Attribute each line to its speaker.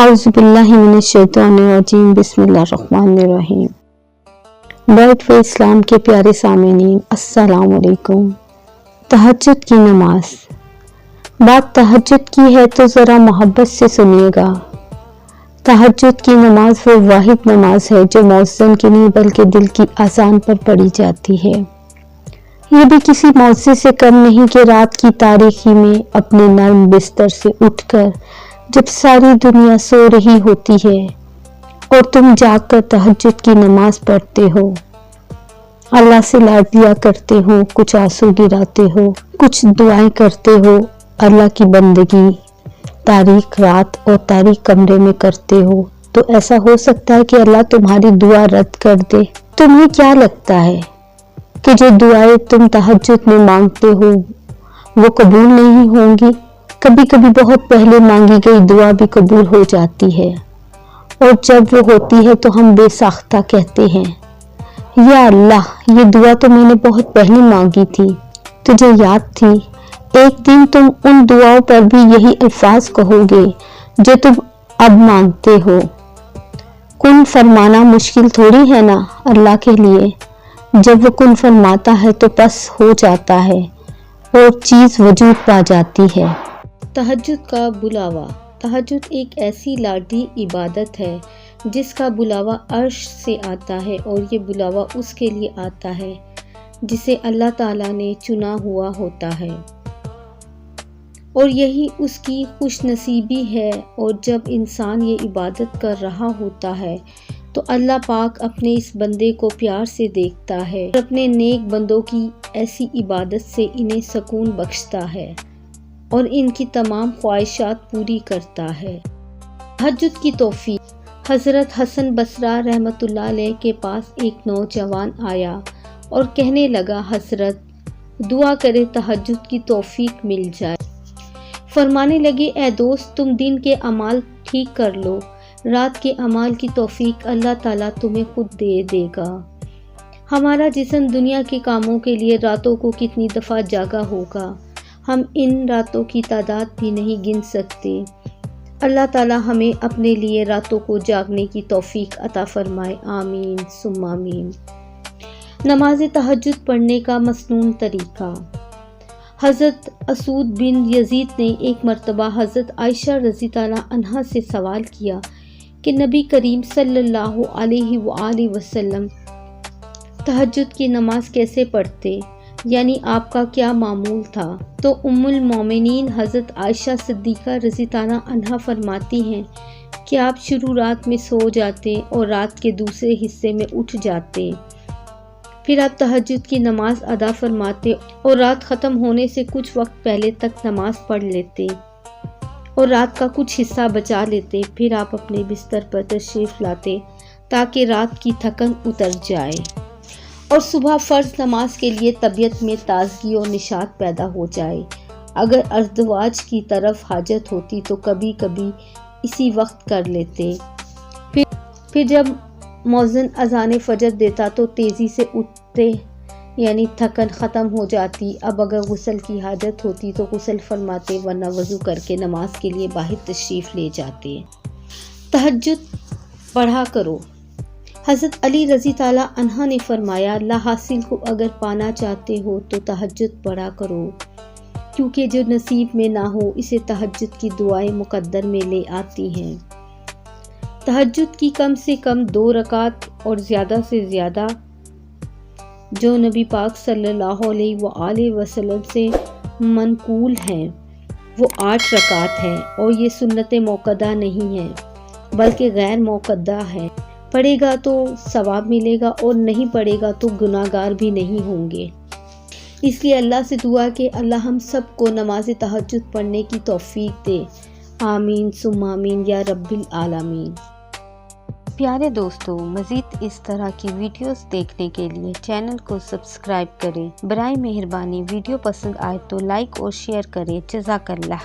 Speaker 1: औज़ुबिल्लाहि मिनश्शैतानिर्रजीम बिस्मिल्लाहिर्रहमानिर्रहीम। बैत व इस्लाम के प्यारे सामीनीन, अस्सलाम वालेकुम। तहज्जुद की नमाज। बात तहज्जुद की है तो ज़रा मोहब्बत से सुनिएगा। तहज्जुद की नमाज वो वाहिद नमाज है जो मौज़्ज़िन की नहीं बल्कि दिल की अज़ान पर पढ़ी जाती है। ये भी किसी मौज़े से कम नहीं कि रात की तारीकी में अपने नर्म बिस्तर से उठकर जब सारी दुनिया सो रही होती है और तुम जागकर तहज्जुद की नमाज पढ़ते हो, अल्लाह से लाड लिया करते हो, कुछ आंसू गिराते हो, कुछ दुआएं करते हो, अल्लाह की बंदगी तारीक रात और तारीक कमरे में करते हो, तो ऐसा हो सकता है कि अल्लाह तुम्हारी दुआ रद्द कर दे। तुम्हें क्या लगता है कि जो दुआएं तुम तहज्जुद में मांगते हो वो कबूल नहीं होंगी? कभी कभी बहुत पहले मांगी गई दुआ भी कबूल हो जाती है, और जब वो होती है तो हम बेसाख्ता कहते हैं, या अल्लाह, ये दुआ तो मैंने बहुत पहले मांगी थी, तुझे याद थी? एक दिन तुम उन दुआओं पर भी यही अल्फाज कहोगे जो तुम अब मांगते हो। कुन फरमाना मुश्किल थोड़ी है ना अल्लाह के लिए। जब वो कुन फरमाता है तो बस हो जाता है और चीज़ वजूद पा जाती है।
Speaker 2: तहज्जुद का बुलावा। तहज्जुद एक ऐसी लाडली इबादत है जिसका बुलावा अर्श से आता है, और ये बुलावा उसके लिए आता है जिसे अल्लाह ताला ने चुना हुआ होता है, और यही उसकी खुशनसीबी है। और जब इंसान ये इबादत कर रहा होता है तो अल्लाह पाक अपने इस बंदे को प्यार से देखता है और अपने नेक बंदों की ऐसी इबादत से इन्हें सुकून बख्शता है और इनकी तमाम ख्वाहिशात पूरी करता है। तहज्जुद की तौफीक। हज़रत हसन बसरा रहमतुल्लाह अलैह के पास एक नौजवान आया और कहने लगा, हज़रत, दुआ करे तहज्जुद की तौफीक मिल जाए। फरमाने लगे, ए दोस्त, तुम दिन के अमाल ठीक कर लो, रात के अमाल की तौफीक अल्लाह ताला तुम्हें खुद दे देगा। हमारा जिस्म दुनिया के कामों के लिए रातों को कितनी दफ़ा जागा होगा, हम इन रातों की तादाद भी नहीं गिन सकते। अल्लाह ताला हमें अपने लिए रातों को जागने की तौफीक अता फरमाए, आमीन सुम्मा आमीन। नमाज तहज्जुद पढ़ने का मसनून तरीका। हज़रत असूद बिन यजीद ने एक मरतबा हज़रत आयशा रज़ी ताला अन्हा से सवाल किया कि नबी करीम सल्लल्लाहु अलैहि वसल्लम तहज्जुद की नमाज कैसे पढ़ते, यानी आपका क्या मामूल था? तो उम्मुल मोमिनीन हज़रत आयशा सिद्दीक़ा रज़ी ताला अन्हा फरमाती हैं कि आप शुरू रात में सो जाते और रात के दूसरे हिस्से में उठ जाते, फिर आप तहज्जुद की नमाज अदा फरमाते और रात ख़त्म होने से कुछ वक्त पहले तक नमाज पढ़ लेते और रात का कुछ हिस्सा बचा लेते, फिर आप अपने बिस्तर पर तशरीफ़ लाते ताकि रात की थकन उतर जाए और सुबह फ़र्ज नमाज के लिए तबीयत में ताज़गी और निशात पैदा हो जाए। अगर अर्दवाज की तरफ हाजत होती तो कभी कभी इसी वक्त कर लेते। फिर जब मौज़िन अज़ान फ़जर देता तो तेज़ी से उठते, यानी थकन ख़त्म हो जाती। अब अगर गुस्ल की हाजत होती तो गुस्ल फरमाते, वरना वज़ू करके नमाज के लिए बाहर तशरीफ़ ले जाते। तहज्जुद पढ़ा करो। हज़रत अली रज़ी ताला अन्हा ने फरमाया, अल्लाह हासिल को अगर पाना चाहते हो तो तहज्जुद पढ़ा करो, क्योंकि जो नसीब में ना हो इसे तहज्जुद की दुआएं मुकद्दर में ले आती हैं। तहज्जुद की कम से कम 2 रकात और ज़्यादा से ज़्यादा जो नबी पाक सल्लल्लाहु अलैहि वसल्लम से मनकूल हैं वो 8 रकात हैं, और ये सुन्नत मौक़दा नहीं है बल्कि गैर मौक़दा है। पढ़ेगा तो सवाब मिलेगा और नहीं पढ़ेगा तो गुनाहगार भी नहीं होंगे। इसलिए अल्लाह से दुआ कि अल्लाह हम सब को नमाज तहज्जुद पढ़ने की तौफीक दे, आमीन सुम्मा आमीन या रब्बिल आलमीन।
Speaker 1: प्यारे दोस्तों, मज़ीद इस तरह की वीडियोस देखने के लिए चैनल को सब्सक्राइब करें। बराए मेहरबानी वीडियो पसंद आए तो लाइक और शेयर करें। जज़ाकल्लाह।